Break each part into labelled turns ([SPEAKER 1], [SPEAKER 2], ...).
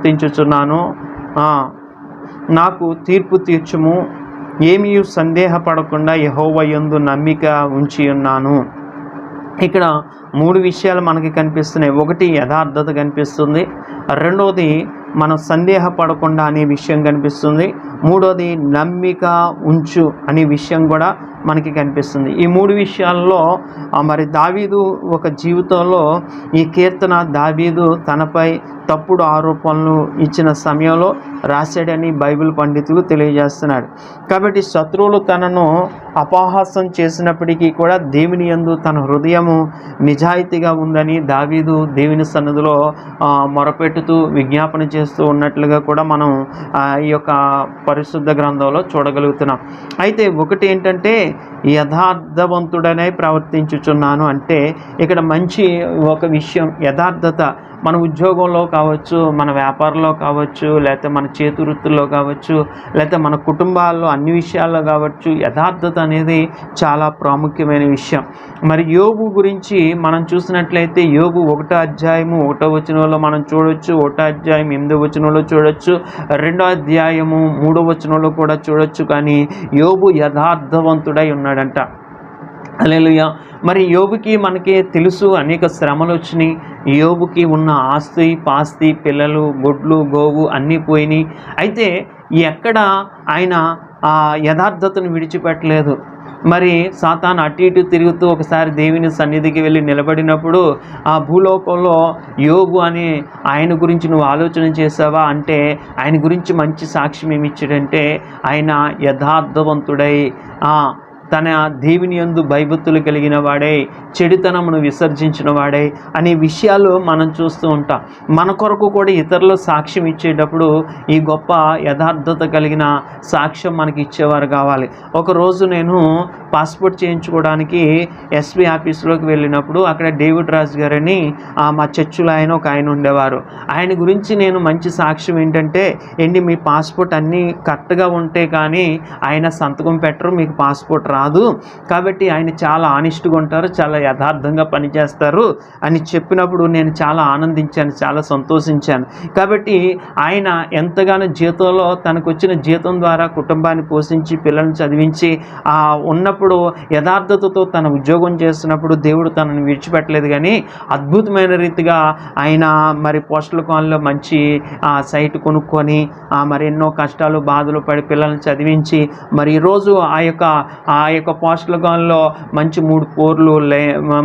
[SPEAKER 1] ప్రవర్తించుచున్నాను, నాకు తీర్పు తీర్చుము. ఏమీ సందేహపడకుండా యెహోవా యందు నమ్మిక ఉంచి ఉన్నాను. ఇక్కడ 3 విషయాలు మనకి కనిపిస్తున్నాయి. ఒకటి యథార్థత కనిపిస్తుంది, రెండవది మనం సందేహపడకుండా అనే విషయం కనిపిస్తుంది, మూడోది నమ్మిక ఉంచు అనే విషయం కూడా మనకి కనిపిస్తుంది. ఈ 3 విషయాల్లో మరి దావీదు ఒక జీవితంలో ఈ కీర్తన దావీదు తనపై తప్పుడు ఆరోపణలు ఇచ్చిన సమయంలో రాశాడని బైబిల్ పండితులు తెలియజేస్తున్నాడు. కాబట్టి శత్రువులు తనను అపహాసం చేసినప్పటికీ కూడా దేవుని యందు తన హృదయము నిజాయితీగా ఉందని దావీదు దేవుని సన్నిధిలో మొరపెట్టుతూ విజ్ఞాపన చేస్తూ ఉన్నట్లుగా కూడా మనం ఈ యొక్క పరిశుద్ధ గ్రంథంలో చూడగలుగుతున్నాం. అయితే ఒకటి ఏంటంటే యథార్థవంతుడనే ప్రవర్తించుచున్నాను అంటే ఇక్కడ మంచి ఒక విషయం యథార్థత. మన ఉద్యోగంలో కావచ్చు, మన వ్యాపారంలో కావచ్చు, లేకపోతే మన చేతి వృత్తుల్లో కావచ్చు, లేకపోతే మన కుటుంబాల్లో అన్ని విషయాల్లో కావచ్చు, యథార్థత అనేది చాలా ప్రాముఖ్యమైన విషయం. మరి యోబు గురించి మనం చూసినట్లయితే యోబు 1వ అధ్యాయము 1వ వచనంలో మనం చూడొచ్చు, 1వ అధ్యాయం 8వ వచనంలో చూడొచ్చు, 2వ అధ్యాయము 3వ వచనంలో కూడా చూడొచ్చు. కానీ యోబు యథార్థవంతుడై ఉన్నాడంట. హల్లెలూయా. మరి యోబుకి మనకి తెలుసు అనేక శ్రమలు వచ్చినాయి. యోబుకి ఉన్న ఆస్తి పాస్తి, పిల్లలు, గొడ్లు, గోవు అన్నీ పోయినాయి. అయితే ఎక్కడ ఆయన యథార్థతను విడిచిపెట్టలేదు. మరి సాతాను అటు ఇటు తిరుగుతూ ఒకసారి దేవుని సన్నిధికి వెళ్ళి నిలబడినప్పుడు ఆ భూలోకంలో యోబు అని ఆయన గురించి నువ్వు ఆలోచన చేసావా అంటే ఆయన గురించి మంచి సాక్ష్యం ఏమి ఇచ్చాడంటే ఆయన యథార్థవంతుడై తన దేవుని యందు భయభక్తులు కలిగిన వాడై చెడుతనమును విసర్జించిన వాడై అనే విషయాలు మనం చూస్తూ ఉంటాం. మన కొరకు కూడా ఇతరులు సాక్ష్యం ఇచ్చేటప్పుడు ఈ గొప్ప యథార్థత కలిగిన సాక్ష్యం మనకి ఇచ్చేవారు కావాలి. ఒకరోజు నేను పాస్పోర్ట్ చేయించుకోవడానికి ఎస్పీ ఆఫీస్లోకి వెళ్ళినప్పుడు అక్కడ డేవిడ్ రాజు గారని మా చర్చిలో ఒక ఆయన ఉండేవారు. ఆయన గురించి నేను మంచి సాక్ష్యం ఏంటంటే మీ పాస్పోర్ట్ అన్నీ కరెక్ట్గా ఉంటే కానీ ఆయన సంతకం పెట్టరు, మీకు పాస్పోర్ట్ రాదు. కాబట్టి ఆయన చాలా ఆనెస్ట్గా ఉంటారు, చాలా యథార్థంగా పనిచేస్తారు అని చెప్పినప్పుడు నేను చాలా ఆనందించాను, చాలా సంతోషించాను. కాబట్టి ఆయన ఎంతగానో జీతంలో తనకు వచ్చిన జీతం ద్వారా కుటుంబాన్ని పోషించి పిల్లల్ని చదివించి ఉన్నప్పుడు యథార్థతతో తన ఉద్యోగం చేస్తున్నప్పుడు దేవుడు తనను విడిచిపెట్టలేదు. కానీ అద్భుతమైన రీతిగా ఆయన మరి పోస్టల్ కాలనీలో మంచి సైట్ కొనుక్కొని మరి ఎన్నో కష్టాలు బాధలు పడి పిల్లల్ని చదివించి మరి ఈరోజు ఆ యొక్క పోస్టల్ కాలనీలో మంచి 3 ఫ్లోర్లు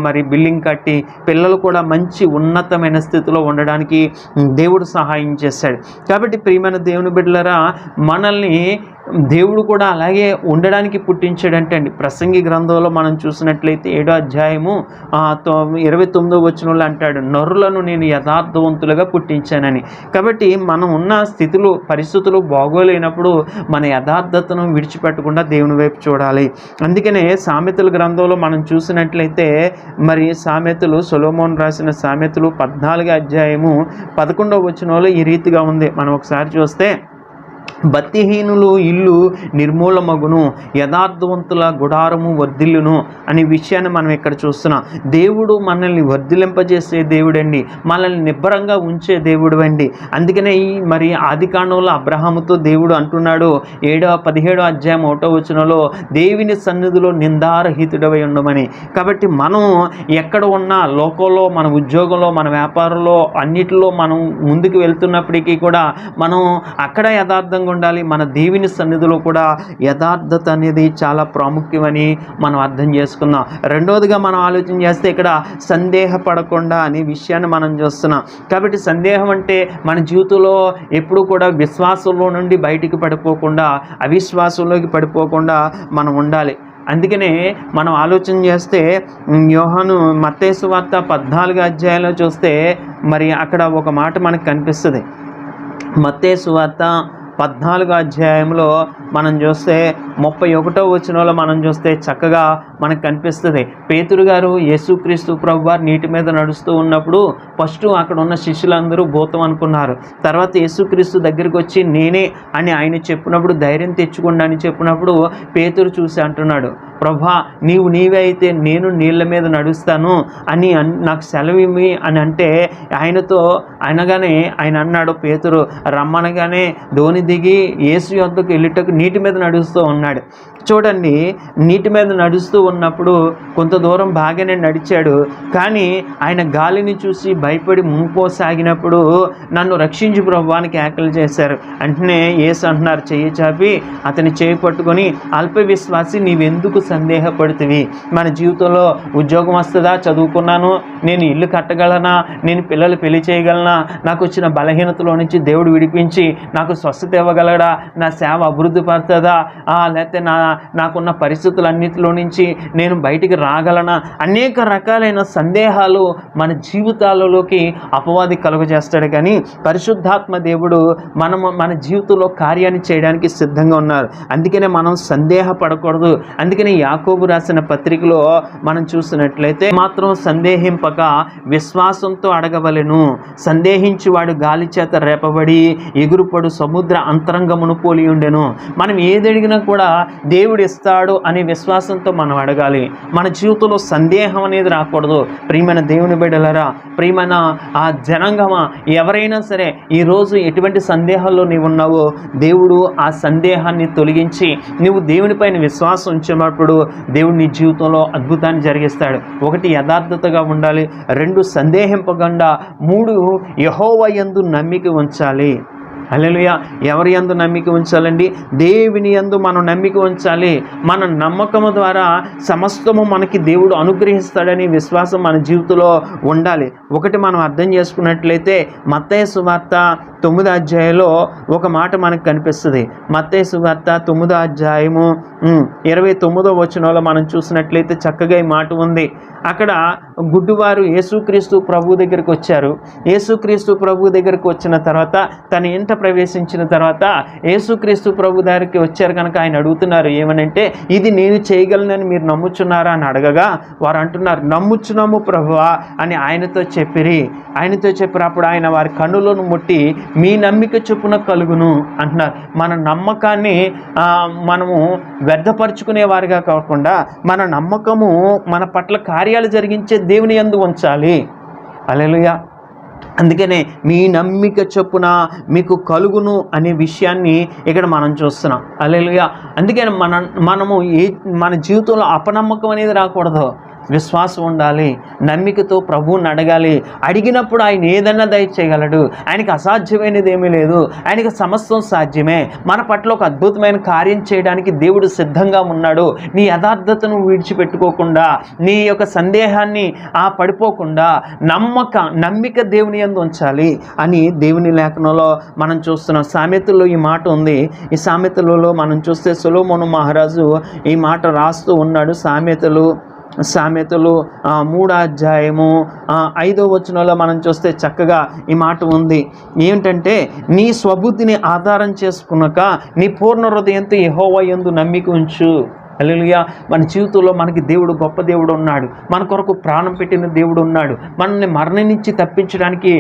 [SPEAKER 1] మరి బిల్డింగ్ కట్టి పిల్లలు కూడా మంచి ఉన్నతమైన స్థితిలో ఉండడానికి దేవుడు సహాయం చేశాడు. కాబట్టి ప్రియమైన దేవుని బిడ్డలారా, మనల్ని దేవుడు కూడా అలాగే ఉండడానికి పుట్టించాడంటే ప్రసంగి గ్రంథంలో మనం చూసినట్లయితే 7వ అధ్యాయము 29వ వచనంలో అంటాడు, నరులను నేను యథార్థవంతులుగా పుట్టించానని. కాబట్టి మనం ఉన్న స్థితులు పరిస్థితులు బాగోలేనప్పుడు మన యథార్థతను విడిచిపెట్టకుండా దేవుని వైపు చూడాలి. అందుకనే సామెతల గ్రంథంలో మనం చూసినట్లయితే మరి సామెతలు సొలొమోను రాసిన సామెతలు 14వ అధ్యాయము 11వ వచనంలో ఈ రీతిగా ఉంది. మనం ఒకసారి చూస్తే భక్తిహీనులు ఇల్లు నిర్మూలమగును, యథార్థవంతుల గుడారము వర్ధిల్లును అనే విషయాన్ని మనం ఇక్కడ చూస్తున్నాం. దేవుడు మనల్ని వర్ధిలింపజేసే దేవుడండి, మనల్ని నిబ్బరంగా ఉంచే దేవుడు అండి. అందుకనే మరి ఆదికాండంలో అబ్రహాముతో దేవుడు అంటున్నాడు 17వ అధ్యాయం 1వ వచనంలో దేవుని సన్నిధిలో నిందారహితుడవై ఉండమని. కాబట్టి మనం ఎక్కడ ఉన్నా లోకంలో మన ఉద్యోగంలో మన వ్యాపారంలో అన్నిటిలో మనం ముందుకు వెళ్తున్నప్పటికీ కూడా మనం అక్కడ యథార్థంగా ఉండాలి. మన దేవుని సన్నిధిలో కూడా యథార్థత అనేది చాలా ప్రాముఖ్యమని మనం అర్థం చేసుకుందాం. రెండవదిగా మనం ఆలోచన చేస్తే ఇక్కడ సందేహపడకుండా అనే విషయాన్ని మనం చూస్తున్నాం. కాబట్టి సందేహం అంటే మన జీవితంలో ఎప్పుడు కూడా విశ్వాసంలో నుండి బయటికి పడిపోకుండా అవిశ్వాసంలోకి పడిపోకుండా మనం ఉండాలి. అందుకనే మనం ఆలోచన చేస్తే మత్తయి సువార్త 14వ అధ్యాయంలో చూస్తే మరి అక్కడ ఒక మాట మనకు కనిపిస్తుంది. మత్తయి సువార్త 14వ అధ్యాయంలో మనం చూస్తే 31వ వచనంలో మనం చూస్తే చక్కగా మనకు కనిపిస్తుంది. పేతురు గారు యేసుక్రీస్తు ప్రభువారు నీటి మీద నడుస్తూ ఉన్నప్పుడు ఫస్ట్ అక్కడ ఉన్న శిష్యులందరూ భూతం అనుకున్నారు. తర్వాత యేసుక్రీస్తు దగ్గరికి వచ్చి నేనే అని ఆయన చెప్పినప్పుడు ధైర్యం తెచ్చుకోండి అని చెప్పినప్పుడు పేతురు చూసి అంటున్నాడు, ప్రభా నీవే అయితే నేను నీళ్ళ మీద నడుస్తాను అని నాకు సెలవిమి అని అంటే అనగానే ఆయన అన్నాడు, పేతురు రమ్మనగానే ధోని దిగి యేసు యొద్దకు వెళ్ళుటకు నీటి మీద నడుస్తూ ఉన్నాడు. చూడండి, నీటి మీద నడుస్తూ ఉన్నప్పుడు కొంత దూరం బాగానే నడిచాడు, కానీ ఆయన గాలిని చూసి భయపడి ముంపోసాగినప్పుడు నన్ను రక్షించు ప్రభువానికి కేకలు చేశారు. వెంటనే యేసు అంటున్నారు, చెయ్యి చాపి అతని చేయి పట్టుకొని, అల్ప విశ్వాసి నీవెందుకు సందేహపడుతుంది? మన జీవితంలో ఉద్యోగం వస్తుందా? చదువుకున్నాను, నేను ఇల్లు కట్టగలనా? నేను పిల్లలు పెళ్లి చేయగలనా? నాకు వచ్చిన బలహీనతలో నుంచి దేవుడు విడిపించి నాకు స్వస్థత ఇవ్వగలడా? నా సేవ అభివృద్ధి పడుతుందా? లేకపోతే నాకున్న పరిస్థితులన్నిటిలో నుంచి నేను బయటికి రాగలనా? అనేక రకాలైన సందేహాలు మన జీవితాలలోకి అపవాది కలుగజేస్తాడు. కానీ పరిశుద్ధాత్మ దేవుడు మన జీవితంలో కార్యాన్ని చేయడానికి సిద్ధంగా ఉన్నారు. అందుకనే మనం సందేహపడకూడదు. అందుకని యాకోబు రాసిన పత్రికలో మనం చూసినట్లయితే మాత్రం సందేహింపక విశ్వాసంతో అడగవలెను. సందేహించువాడు గాలి చేత రేపబడి ఎగురుపడు సముద్ర అంతరంగమును పోలి ఉండెను. మనం ఏది అడిగినా కూడా దేవుడు ఇస్తాడు అనే విశ్వాసంతో మనం అడగాలి. మన జీవితంలో సందేహం అనేది రాకూడదు. ప్రియమైన దేవుని బిడ్డలారా, ప్రియమైన ఆ జనాంగమా, ఎవరైనా సరే ఈరోజు ఎటువంటి సందేహాల్లో నీవు ఉన్నావో దేవుడు ఆ సందేహాన్ని తొలగించి నువ్వు దేవునిపైన విశ్వాసం ఉంచినప్పుడు దేవుడు నీ జీవితంలో అద్భుతాన్ని జరిగిస్తాడు. 1 యథార్థతగా ఉండాలి, 2 సందేహింపకుండా, 3 యెహోవా యందు నమ్మిక ఉంచాలి. హల్లెలూయా. ఎవరి యందు నమ్మిక ఉంచాలండి? దేవుని యందు మనం నమ్మిక ఉంచాలి. మన నమ్మకము ద్వారా సమస్తము మనకి దేవుడు అనుగ్రహిస్తాడని విశ్వాసం మన జీవితంలో ఉండాలి. ఒకటి మనం అర్థం చేసుకున్నట్లయితే మత్తయి సువార్త 9వ అధ్యాయంలో ఒక మాట మనకు కనిపిస్తుంది. మత్తయి సువార్త 9వ అధ్యాయము 29వ వచనంలో మనం చూసినట్లయితే చక్కగా ఈ మాట ఉంది. అక్కడ గుడ్డివారు యేసుక్రీస్తు ప్రభు దగ్గరికి వచ్చారు. యేసుక్రీస్తు ప్రభు దగ్గరికి వచ్చిన తర్వాత తన ఇంట ప్రవేశించిన తర్వాత యేసుక్రీస్తు ప్రభు దగ్గరికి వచ్చారు కనుక ఆయన అడుగుతున్నారు ఏమనంటే, ఇది నేను చేయగలనని మీరు నమ్ముచున్నారా అని అడగగా వారు అంటున్నారు, నమ్ముచున్నాము ప్రభువా అని ఆయనతో చెప్పిరి. అప్పుడు ఆయన వారి కన్నులను ముట్టి మీ నమ్మిక చొప్పున కలుగును అంటున్నారు. మన నమ్మకాన్ని మనము వ్యర్థపరుచుకునేవారిగా కాకుండా మన నమ్మకము మన పట్ల కార్యాలు జరిగించే దేవుని యందు ఉంచాలి. హల్లెలూయా. అందుకనే మీ నమ్మిక చొప్పున మీకు కలుగును అనే విషయాన్ని ఇక్కడ మనం చూస్తున్నాం. హల్లెలూయా. అందుకని మన జీవితంలో అపనమ్మకం అనేది రాకూడదు. విశ్వాసం ఉండాలి, నమ్మికతో ప్రభువుని అడగాలి. అడిగినప్పుడు ఆయన ఏదన్నా దయచేయగలడు. ఆయనకి అసాధ్యమైనది ఏమీ లేదు. ఆయనకి సమస్తం సాధ్యమే. మన పట్ల ఒక అద్భుతమైన కార్యం చేయడానికి దేవుడు సిద్ధంగా ఉన్నాడు. నీ యథార్థతను విడిచిపెట్టుకోకుండా, నీ యొక్క సందేహాన్ని పడిపోకుండా నమ్మిక దేవుని యందు ఉంచాలి అని దేవుని లేఖనంలో మనం చూస్తున్నాం. సామెతల్లో ఈ మాట ఉంది. ఈ సామెతలలో మనం చూస్తే సొలొమోను మహారాజు ఈ మాట రాస్తూ ఉన్నాడు. సామెతలు 3వ అధ్యాయము 5వ వచనంలో మనం చూస్తే చక్కగా ఈ మాట ఉంది. ఏమిటంటే, నీ స్వబుద్ధిని ఆధారం చేసుకున్నాక నీ పూర్ణ హృదయంతో యెహోవా యందు నమ్మిక ఉంచు. హల్లెలూయా. మన జీవితంలో మనకి దేవుడు గొప్ప దేవుడు ఉన్నాడు. మన కొరకు ప్రాణం పెట్టిన దేవుడు ఉన్నాడు. మనల్ని మరణం నుంచి తప్పించడానికి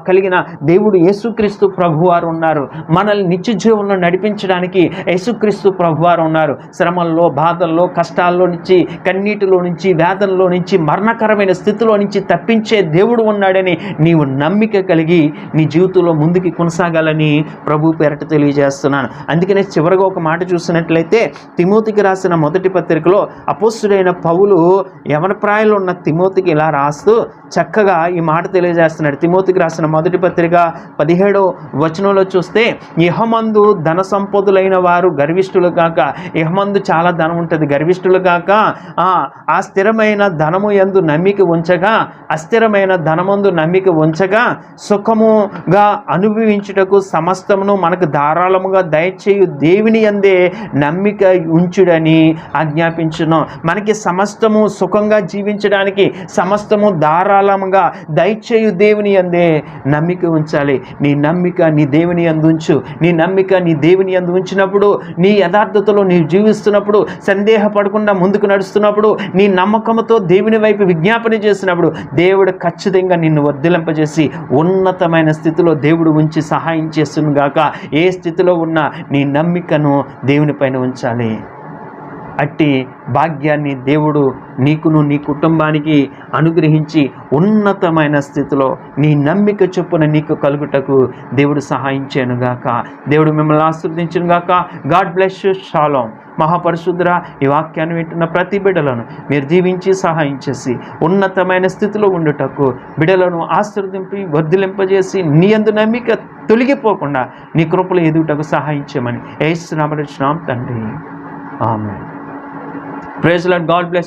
[SPEAKER 1] కలిగిన దేవుడు యేసుక్రీస్తు ప్రభువారు ఉన్నారు. మనల్ని నిత్య జీవంలో నడిపించడానికి యేసుక్రీస్తు ప్రభువారు ఉన్నారు. శ్రమల్లో, బాధల్లో, కష్టాల్లో నుంచి, కన్నీటిలో నుంచి, వేదనలో నుంచి, మరణకరమైన స్థితిలో నుంచి తప్పించే దేవుడు ఉన్నాడని నీవు నమ్మిక కలిగి నీ జీవితంలో ముందుకి కొనసాగాలని ప్రభు పేరట తెలియజేస్తున్నాను. అందుకనే చివరిగా ఒక మాట చూసినట్లయితే తిమోతికి రాసిన మొదటి పత్రికలో అపోస్తుడైన పౌలు యవన ప్రాయంలో ఉన్న తిమోతికి ఇలా రాస్తూ చక్కగా ఈ మాట తెలియజేస్తున్నాడు. తిమోతికి రాసిన మొదటి పత్రిక 17వ వచనంలో చూస్తే, ఇహమందు ధన సంపదులైన వారు గర్విష్ఠులు కాక, ఇహమందు చాలా ధనం ఉంటుంది, గర్విష్ఠులు కాక ఆ స్థిరమైన ధనము యందు నమ్మిక ఉంచగా, అస్థిరమైన ధనమందు నమ్మిక ఉంచగా సుఖముగా అనుభవించుటకు సమస్తమును మనకు ధారాళముగా దయచేయు దేవుని యందే నమ్మిక ఉంచుడని ఆజ్ఞాపించును. మనకి సమస్తము సుఖంగా జీవించడానికి సమస్తము ధారాళముగా దయచేయు దేవుని యందే నమ్మిక ఉంచాలి. నీ నమ్మిక నీ దేవుని యందు ఉంచు. నీ నమ్మిక నీ దేవుని యందు ఉంచినప్పుడు, నీ యథార్థతలో నీవు జీవిస్తున్నప్పుడు, సందేహపడకుండా ముందుకు నడుస్తున్నప్పుడు, నీ నమ్మకంతో దేవుని వైపు విజ్ఞాపన చేసినప్పుడు దేవుడు ఖచ్చితంగా నిన్ను వర్ధిలింపజేసి ఉన్నతమైన స్థితిలో దేవుడు ఉంచి సహాయం చేస్తును గాక. ఏ స్థితిలో ఉన్నా నీ నమ్మికను దేవుని పైన ఉంచాలి. అట్టి భాగ్యాన్ని దేవుడు నీకును నీ కుటుంబానికి అనుగ్రహించి ఉన్నతమైన స్థితిలో నీ నమ్మిక చొప్పున నీకు కలుగుటకు దేవుడు సహాయించానుగాక. దేవుడు మిమ్మల్ని ఆశీర్వదించునుగాక. God bless you. షాలోం. మహాపరిశుద్ధుడా, ఈ వాక్యాన్ని వింటున్న ప్రతి బిడ్డలను మీరు దీవించి సహాయం చేసి ఉన్నతమైన స్థితిలో ఉండుటకు బిడ్డలను ఆశీర్వదింపి వర్ధిలింపజేసి నీ యందు నమ్మిక తొలగిపోకుండా నీ కృపలు ఎదుగుటకు సహాయం చేయమని యేసు నామములో తండ్రి. Amen. Praise the lord. God bless.